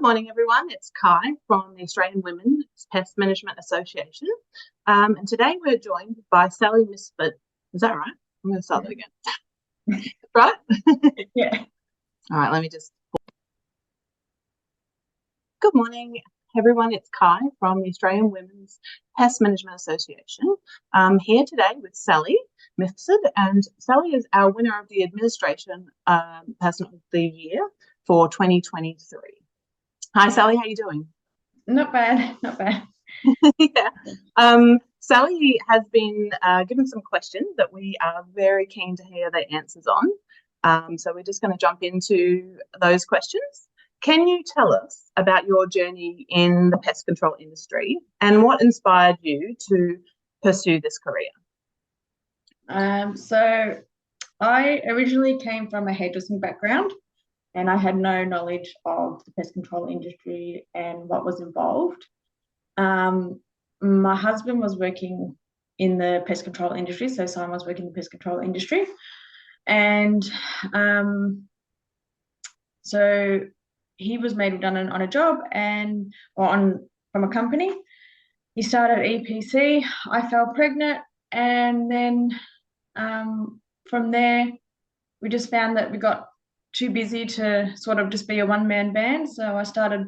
Good morning, everyone. It's Kai from the Australian Women's Pest Management Association. And today we're joined by Sally Misfit. Is that right? I'm going to start that again. Right? Yeah. All right, let me just. Good morning, everyone. It's Kai from the Australian Women's Pest Management Association. I'm here today with Sally Misfit, and Sally is our winner of the Administration Person of the Year for 2023. Hi, Sally. How are you doing? Not bad, not bad. Yeah. Sally has been given some questions that we are very keen to hear the answers on. So we're just going to jump into those questions. Can you tell us about your journey in the pest control industry and what inspired you to pursue this career? So I originally came from a hairdressing background, and I had no knowledge of the pest control industry and what was involved. My husband was working in the pest control industry, so Simon was working in the pest control industry. And so he was made redundant on a job from a company. He started EPC. I fell pregnant, and then from there, we just found that we got too busy to sort of just be a one-man band. So I started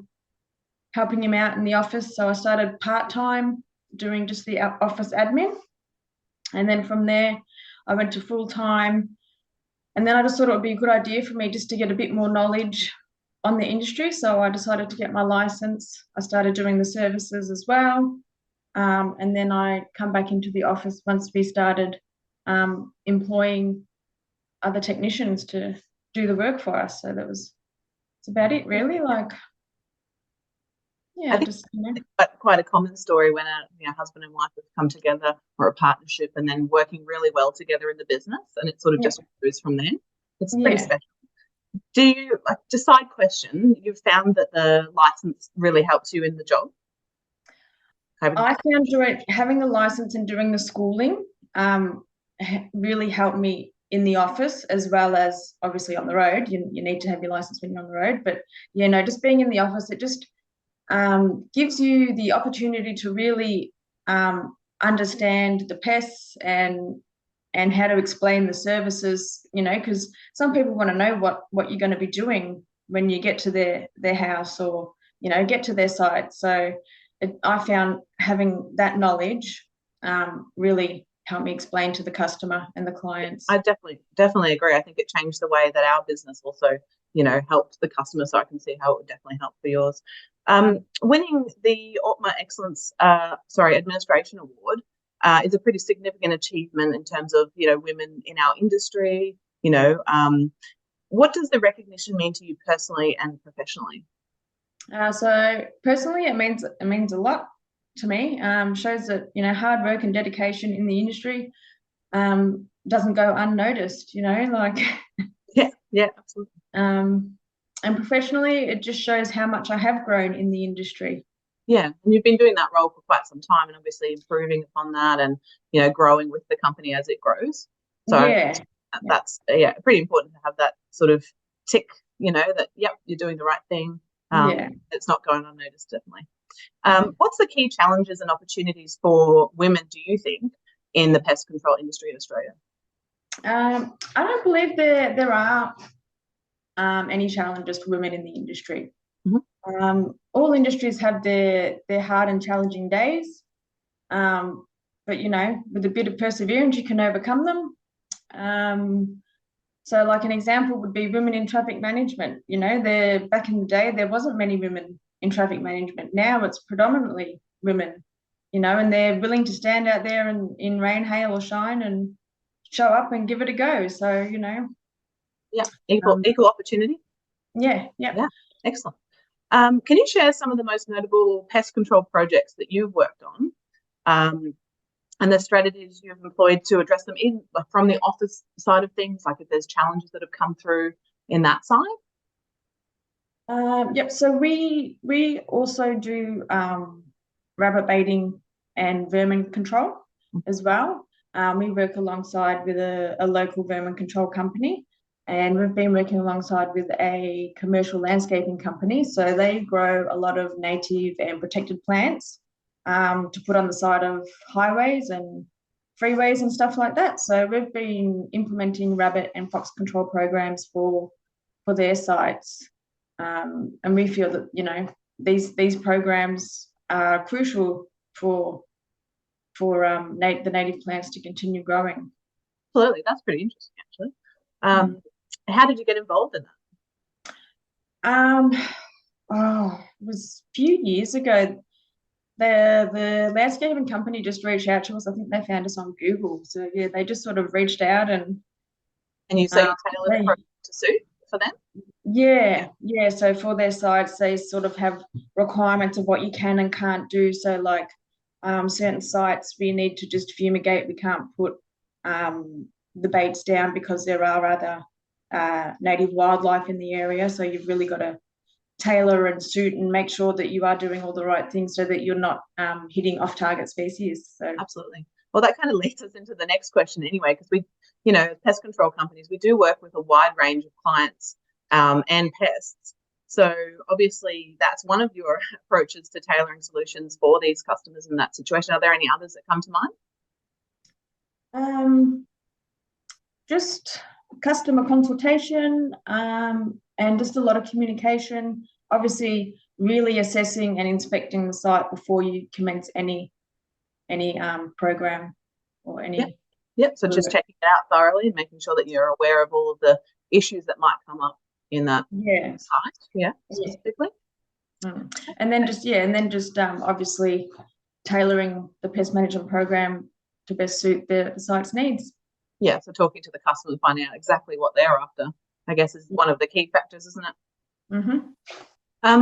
helping him out in the office. So I started part-time doing just the office admin. And then from there, I went to full-time. And then I just thought it would be a good idea for me just to get a bit more knowledge on the industry. So I decided to get my license. I started doing the services as well. And then I come back into the office once we started employing other technicians to do the work for us. So that's about it, really. I think it's quite a common story when a husband and wife have come together for a partnership and then working really well together in the business, and it sort of just grows from there. It's pretty special. Do you, just side question, you've found that the license really helps you in the job? I found having the license and doing the schooling really helped me in the office, as well as obviously on the road. You need to have your license when you're on the road, but just being in the office, it just gives you the opportunity to really understand the pests and how to explain the services, because some people want to know what you're going to be doing when you get to their house or get to their site. So I found having that knowledge really helped me explain to the customer and the clients. I definitely agree. I think it changed the way that our business also, helped the customer. So I can see how it would definitely help for yours. Winning the OTMA Excellence, Administration Award is a pretty significant achievement in terms of, women in our industry. What does the recognition mean to you personally and professionally? So personally, it means a lot to me. Shows that hard work and dedication in the industry doesn't go unnoticed. Yeah, absolutely. And professionally, it just shows how much I have grown in the industry. Yeah, and you've been doing that role for quite some time, and obviously improving upon that, and growing with the company as it grows. So that's pretty important to have that sort of tick. That you're doing the right thing. It's not going unnoticed, definitely. What's the key challenges and opportunities for women, do you think, in the pest control industry in Australia? I don't believe there are any challenges for women in the industry. Mm-hmm. All industries have their hard and challenging days, but with a bit of perseverance, you can overcome them. So like an example would be women in traffic management. Back in the day, there wasn't many women in traffic management. Now it's predominantly women, and they're willing to stand out there in rain, hail or shine and show up and give it a go. So, equal opportunity. Yeah. Excellent. Can you share some of the most notable pest control projects that you've worked on? And the strategies you've employed to address them from the office side of things, like if there's challenges that have come through in that side? So we also do rabbit baiting and vermin control as well. We work alongside with a local vermin control company. and we've been working alongside with a commercial landscaping company. So they grow a lot of native and protected plants to put on the side of highways and freeways and stuff like that. So we've been implementing rabbit and fox control programs for their sites, and we feel that, you know, these programs are crucial for the native plants to continue growing. Absolutely, that's pretty interesting, actually. How did you get involved in that? It was a few years ago. The landscaping company just reached out to us. I think they found us on Google. So yeah, they just sort of reached out and you say you tailored the program to suit for them? Yeah. So for their sites, they sort of have requirements of what you can and can't do. So like certain sites, we need to just fumigate. We can't put the baits down because there are other native wildlife in the area. So you've really got to tailor and suit and make sure that you are doing all the right things so that you're not hitting off-target species. So absolutely. Well, that kind of leads us into the next question anyway, because we, you know, pest control companies, we do work with a wide range of clients and pests. So obviously that's one of your approaches to tailoring solutions for these customers in that situation. Are there any others that come to mind? Just customer consultation and just a lot of communication. Obviously, really assessing and inspecting the site before you commence any program or any. Yep. So just checking it out thoroughly and making sure that you're aware of all of the issues that might come up in that site. Yeah, specifically. And then just obviously tailoring the pest management program to best suit the site's needs. Yeah, so talking to the customer, finding out exactly what they're after, I guess, is one of the key factors, isn't it? Mm-hmm.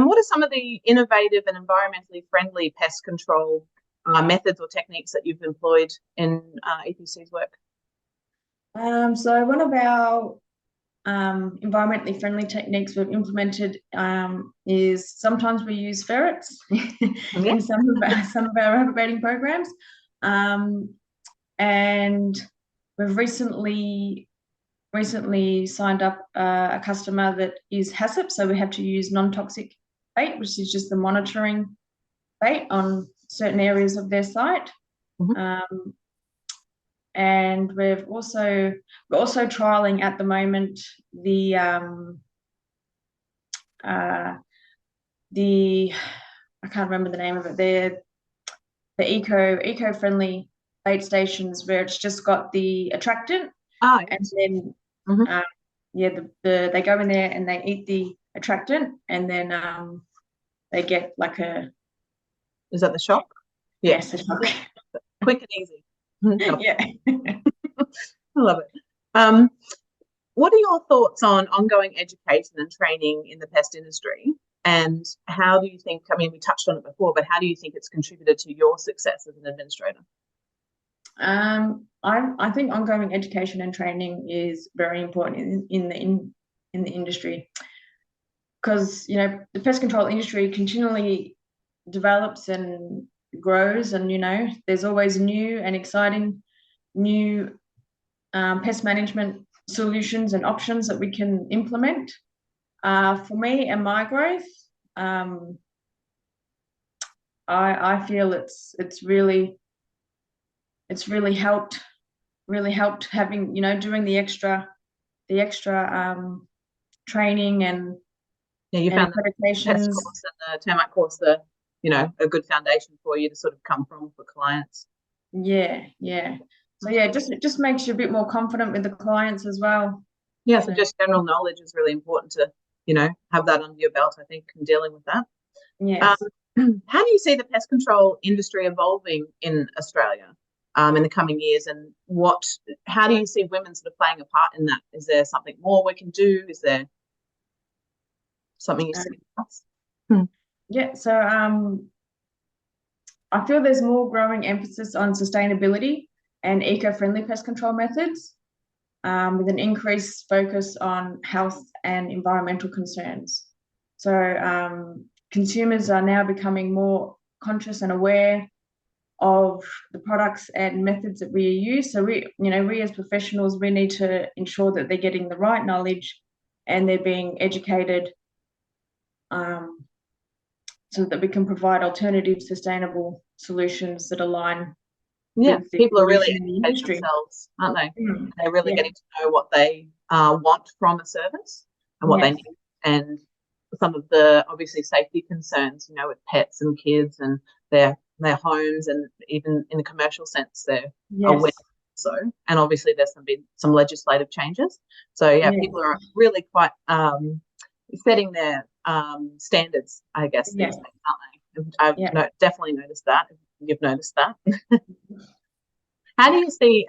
What are some of the innovative and environmentally friendly pest control methods or techniques that you've employed in EPC's work? So one of our environmentally friendly techniques we've implemented is sometimes we use ferrets in some of our rabbit baiting programs, and we've recently signed up a customer that is HACCP, so we have to use non-toxic bait, which is just the monitoring bait on certain areas of their site. And we're also trialing at the moment the I can't remember the name of it. They're the eco-friendly bait stations where it's just got the attractant, and then they go in there and they eat the attractant, and then they get like a. Is that the shock? Yes, the shock. Quick and easy. Yeah. I love it. What are your thoughts on ongoing education and training in the pest industry? And how do you think, I mean, we touched on it before, but how do you think it's contributed to your success as an administrator? I think ongoing education and training is very important in the industry, because, you know, the pest control industry continually develops and grows, and, you know, there's always new and exciting pest management solutions and options that we can implement. For me and my growth, I feel it's really helped having, you know, doing the extra training and you found the pest course and the termite course, you know, a good foundation for you to sort of come from for clients. Yeah. So yeah, just makes you a bit more confident with the clients as well. Yeah, so just general knowledge is really important to, you know, have that under your belt, I think, in dealing with that. Yes. How do you see the pest control industry evolving in Australia in the coming years, and how do you see women sort of playing a part in that? Is there something more we can do? Is there something you see? Yeah, so I feel there's more growing emphasis on sustainability and eco-friendly pest control methods, with an increased focus on health and environmental concerns. So consumers are now becoming more conscious and aware of the products and methods that we use. So we as professionals, we need to ensure that they're getting the right knowledge and they're being educated, so that we can provide alternative, sustainable solutions that align. Yeah, people are really educating themselves, aren't they? They're really getting to know what they want from a service and what they need, and some of the obviously safety concerns, with pets and kids and their homes, and even in a commercial sense, they're aware. So, and obviously there's been some legislative changes. So people are really quite setting their standards, I guess, these days, aren't they? I've definitely noticed that. You've noticed that. How do you see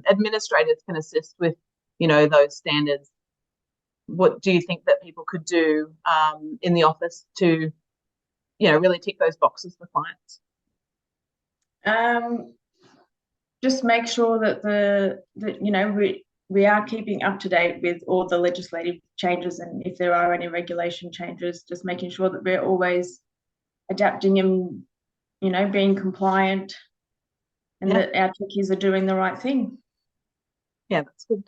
administrators can assist with, those standards? What do you think that people could do in the office to, really tick those boxes for clients? Just make sure that we are keeping up to date with all the legislative changes, and if there are any regulation changes, just making sure that we're always adapting and being compliant, and that our techies are doing the right thing. Yeah, that's good.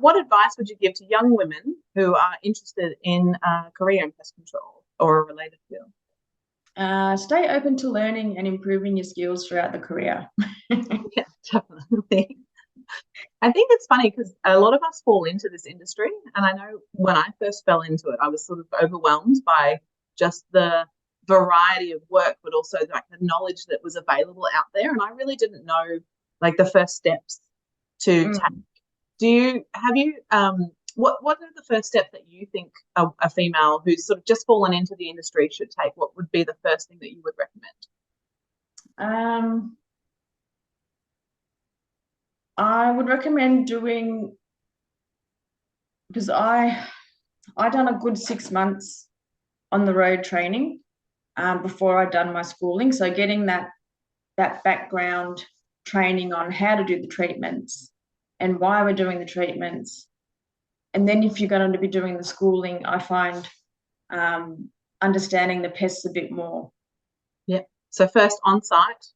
What advice would you give to young women who are interested in a career in pest control or a related field? Stay open to learning and improving your skills throughout the career. Yeah, definitely. I think it's funny because a lot of us fall into this industry, and I know when I first fell into it, I was sort of overwhelmed by just the variety of work, but also like the knowledge that was available out there, and I really didn't know like the first steps to take. What are the first steps that you think a female who's sort of just fallen into the industry should take? What would be the first thing that you would recommend? I would recommend because I done a good 6 months on the road training before I'd done my schooling. So getting that background training on how to do the treatments and why we're doing the treatments. And then if you're going to be doing the schooling, I find understanding the pests a bit more. Yeah. So first on site,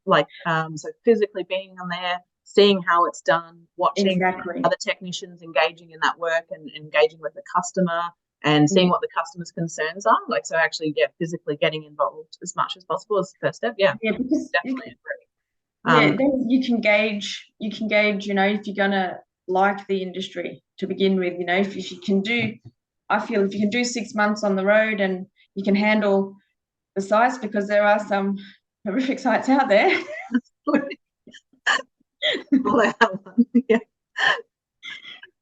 so physically being on there, seeing how it's done, watching other technicians engaging in that work and engaging with the customer and seeing what the customer's concerns are. So actually, physically getting involved as much as possible is the first step. Yeah, because definitely agree. Then you can gauge, if you're going to like the industry to begin with, if you can do, I feel if you can do 6 months on the road and you can handle the sites, because there are some horrific sites out there. Yeah.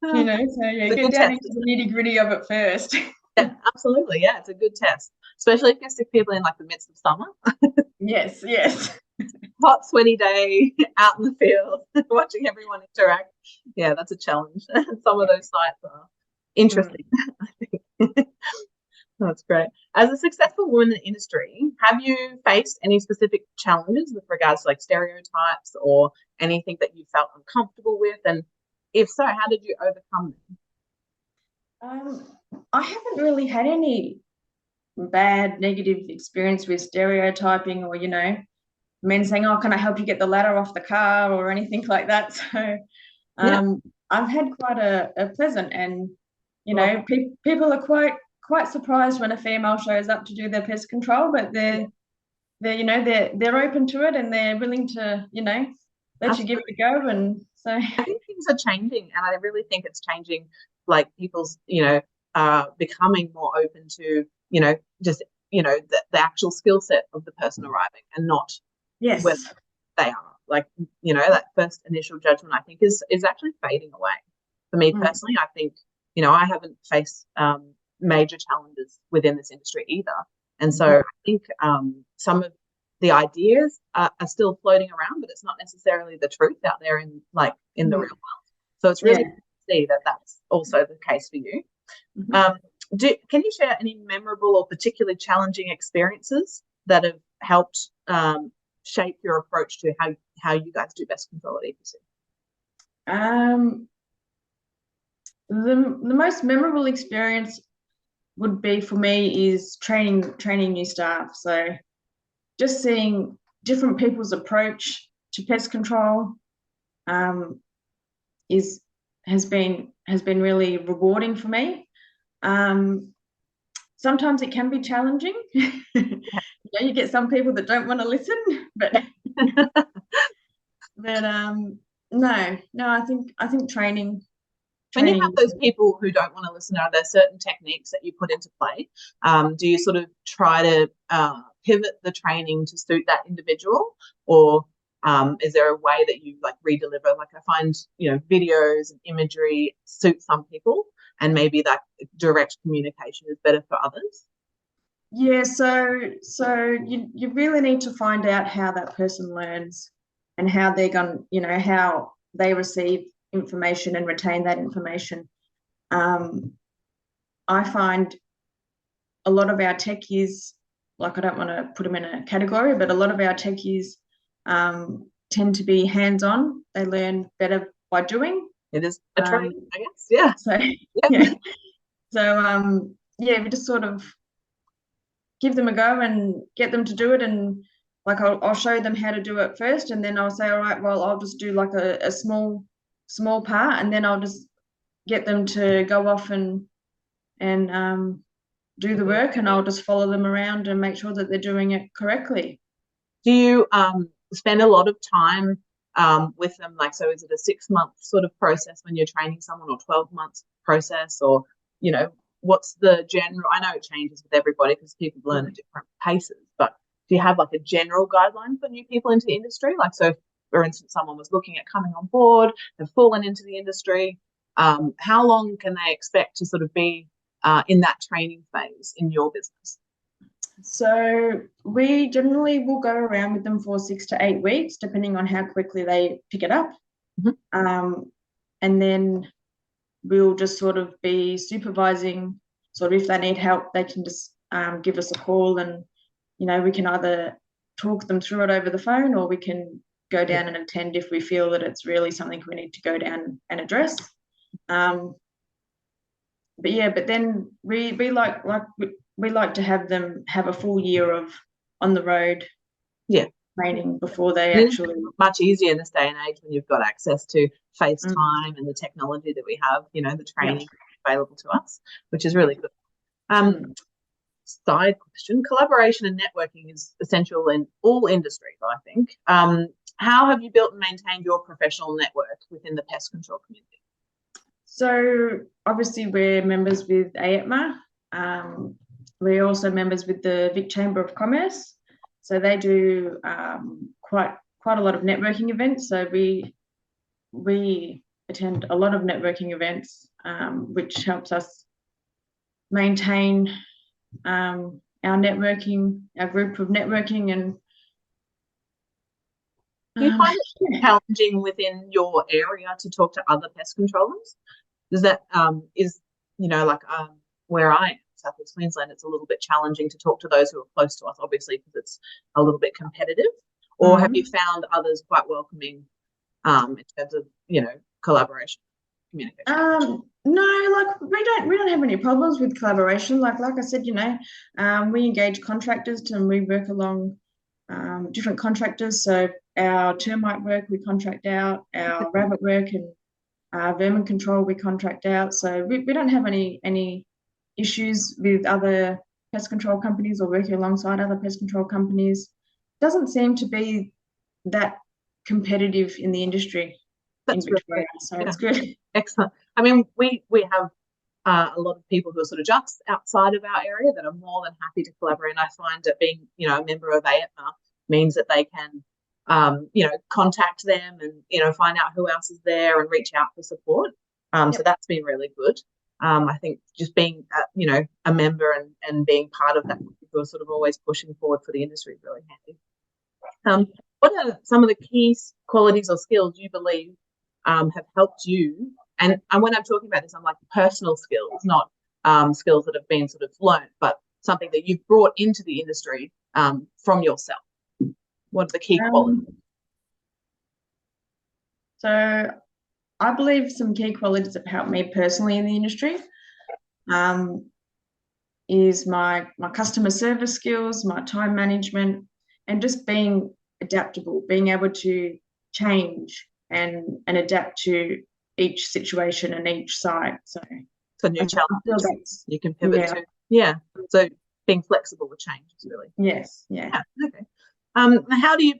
Get down into the nitty-gritty of it first. Yeah, absolutely. Yeah, it's a good test, especially if you stick people in the midst of summer. Yes. Hot, sweaty day out in the field, watching everyone interact. Yeah, that's a challenge. Some of those sites are interesting, I think. That's great. As a successful woman in the industry, have you faced any specific challenges with regards to stereotypes or anything that you felt uncomfortable with? And if so, how did you overcome them? I haven't really had any bad negative experience with stereotyping or, men saying, "Oh, can I help you get the ladder off the car?" or anything like that. So I've had quite a pleasant, and, people are quite surprised when a female shows up to do their pest control, but they're open to it and they're willing to, let you give it a go. And so I think things are changing, and I really think it's changing, people's, becoming more open to, just, the actual skill set of the person arriving and not whether they are. That first initial judgment, I think, is actually fading away. For me personally, I think, I haven't faced major challenges within this industry either. And so I think some of the ideas are still floating around, but it's not necessarily the truth out there in the real world. So it's really good to see that that's also the case for you. Can you share any memorable or particularly challenging experiences that have helped shape your approach to how you guys do pest control at EPC? The most memorable experience would be for me is training new staff. So just seeing different people's approach to pest control has been really rewarding for me. Sometimes it can be challenging. You get some people that don't want to listen, but I think training. When you have those people who don't want to listen, are there certain techniques that you put into play? Do you sort of try to pivot the training to suit that individual, or is there a way that you like redeliver? Like I find, videos and imagery suit some people, and maybe that direct communication is better for others. Yeah, so you really need to find out how that person learns and how they're going, how they receive information and retain that information. I find a lot of our techies, like I don't want to put them in a category, but a lot of our techies tend to be hands-on. They learn better by doing. It is a training, I guess. Yeah. So we just sort of give them a go and get them to do it, and like I'll show them how to do it first, and then I'll say, all right, well, I'll just do like a small part, and then I'll just get them to go off and do the work, and I'll just follow them around and make sure that they're doing it correctly. Do you spend a lot of time with them? Like, so is it a 6-month sort of process when you're training someone, or 12 months process, or, what's the general? I know it changes with everybody because people learn at different paces, but do you have like a general guideline for new people into the industry? Like, so for instance, someone was looking at coming on board, they've fallen into the industry. How long can they expect to sort of be in that training phase in your business? So we generally will go around with them for 6 to 8 weeks, depending on how quickly they pick it up. Mm-hmm. And then we'll just sort of be supervising. Sort of if they need help, they can just give us a call, and we can either talk them through it over the phone, or we can go down and attend if we feel that it's really something we need to go down and address. But then we like to have them have a full year of on the road training before they actually. Much easier in this day and age when you've got access to FaceTime and the technology that we have, the training available to us, which is really good. Side question: collaboration and networking is essential in all industries, I think. How have you built and maintained your professional network within the pest control community? So obviously we're members with AETMA. We're also members with the Vic Chamber of Commerce. So they do quite a lot of networking events. So we attend a lot of networking events, which helps us maintain our networking, our group of networking. And do you find it challenging within your area to talk to other pest controllers? Does that where I am, South East Queensland, it's a little bit challenging to talk to those who are close to us, obviously, because it's a little bit competitive? Or have you found others quite welcoming in terms of collaboration, communication? No, like we don't have any problems with collaboration. Like I said, we engage contractors and we work along different contractors. So our termite work we contract out, our rabbit work and vermin control we contract out. So we don't have any issues with other pest control companies or working alongside other pest control companies. Doesn't seem to be that competitive in the industry. That's in Victoria, so it's good. Excellent. I mean, we have a lot of people who are sort of just outside of our area that are more than happy to collaborate. And I find that being, a member of AETMA means that they can, contact them and, find out who else is there and reach out for support. So that's been really good. I think just being, a member and being part of that, we're sort of always pushing forward for the industry is really handy. What are some of the key qualities or skills you believe have helped you? And when I'm talking about this, I'm like personal skills, not skills that have been sort of learned, but something that you've brought into the industry from yourself. What are the key qualities? So I believe some key qualities that helped me personally in the industry is my customer service skills, my time management, and just being adaptable, being able to change and adapt to each situation and each site. So new challenges you can pivot to. Yeah. So being flexible with change is really. Yes. Yeah. Okay. How do you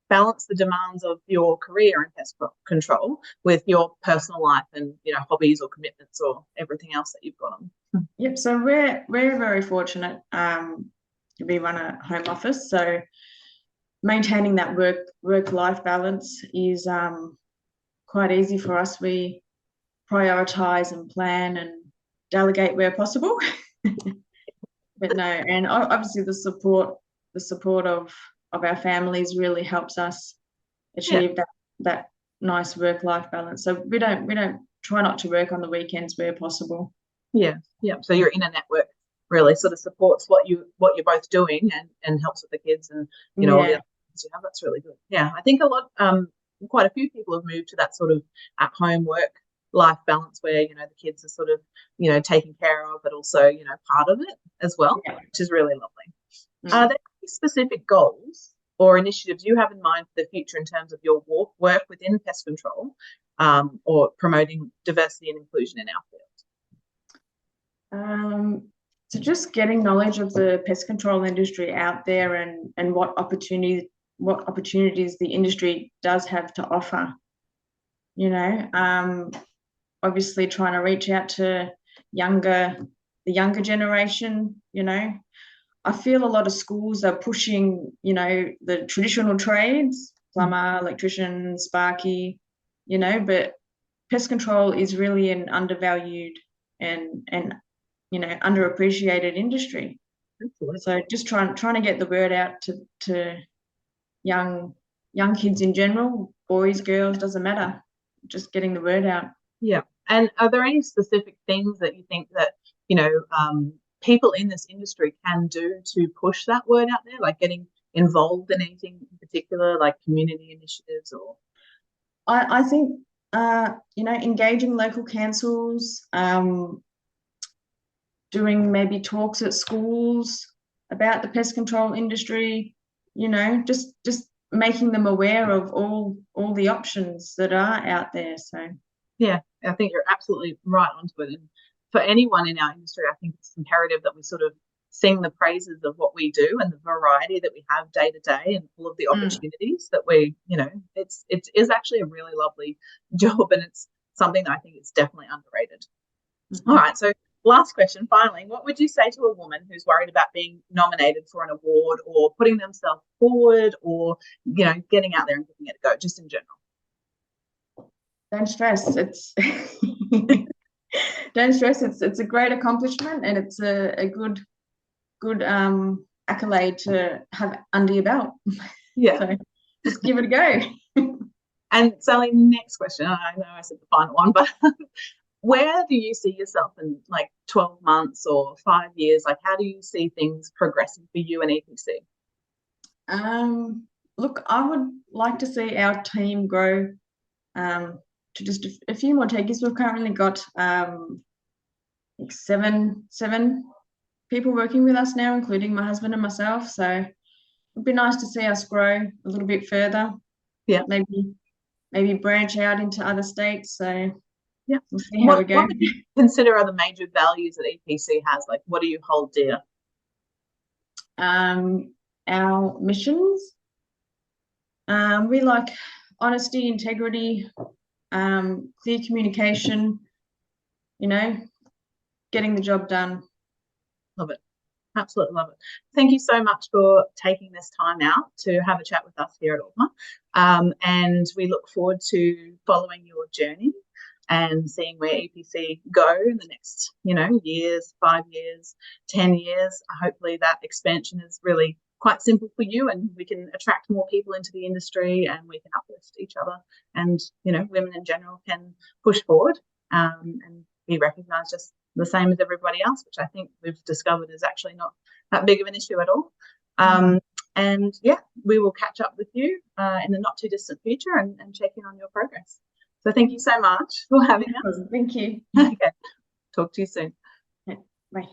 balance the demands of your career in pest control with your personal life and, you know, hobbies or commitments or everything else that you've got on? Yep. So we're very fortunate we run a home office, so maintaining that work-life balance is quite easy for us. We prioritize and plan and delegate where possible. But no, and obviously the support of our families really helps us achieve that nice work-life balance. So we don't try not to work on the weekends where possible. Yeah. So your inner network really sort of supports what you're both doing and helps with the kids and, you know, all the other things you have. That's really good. Yeah, I think quite a few people have moved to that sort of at-home work-life balance where, you know, the kids are sort of, you know, taken care of, but also, you know, part of it as well, which is really lovely. Are there any specific goals or initiatives you have in mind for the future in terms of your work within pest control or promoting diversity and inclusion in our field? So just getting knowledge of the pest control industry out there and what opportunities the industry does have to offer. You know, obviously trying to reach out to the younger generation. You know, I feel a lot of schools are pushing, you know, the traditional trades, plumber, electrician, sparky, you know, but pest control is really an undervalued and you know, underappreciated industry. Absolutely. So just trying to get the word out to young kids in general, boys, girls, doesn't matter. Just getting the word out. Yeah. And are there any specific things that you think that, you know, people in this industry can do to push that word out there, like getting involved in anything in particular, like community initiatives or? I think, you know, engaging local councils, doing maybe talks at schools about the pest control industry, you know, just making them aware of all the options that are out there. So yeah, I think you're absolutely right onto it. And for anyone in our industry, I think it's imperative that we sort of sing the praises of what we do and the variety that we have day to day and all of the opportunities that we, you know, it is actually a really lovely job, and it's something that I think is definitely underrated. All right, so last question, finally, what would you say to a woman who's worried about being nominated for an award or putting themselves forward or, you know, getting out there and giving it a go, just in general? Don't stress. Don't stress. It's a great accomplishment and it's a good accolade to have under your belt. Yeah. So just give it a go. And Sally, next question. I know I said the final one, but where do you see yourself in like 12 months or 5 years? Like, how do you see things progressing for you and EPC? Look, I would like to see our team grow to just a few more takers. We've currently got like seven people working with us now, including my husband and myself. So it'd be nice to see us grow a little bit further. Yeah. Maybe branch out into other states. So yeah, we'll see how we go. What would you consider are the major values that EPC has? Like, what do you hold dear? Our missions. We like honesty, integrity, clear communication, you know, getting the job done. Love it. Absolutely love it. Thank you so much for taking this time out to have a chat with us here at Ultima. And we look forward to following your journey and seeing where EPC go in the next, you know, years, 5 years, 10 years. Hopefully that expansion is really quite simple for you and we can attract more people into the industry and we can uplift each other and, you know, women in general can push forward and be recognised just the same as everybody else, which I think we've discovered is actually not that big of an issue at all. And yeah, we will catch up with you in the not too distant future and check in on your progress. So thank you so much for having us. Thank you. Okay. Talk to you soon. Bye.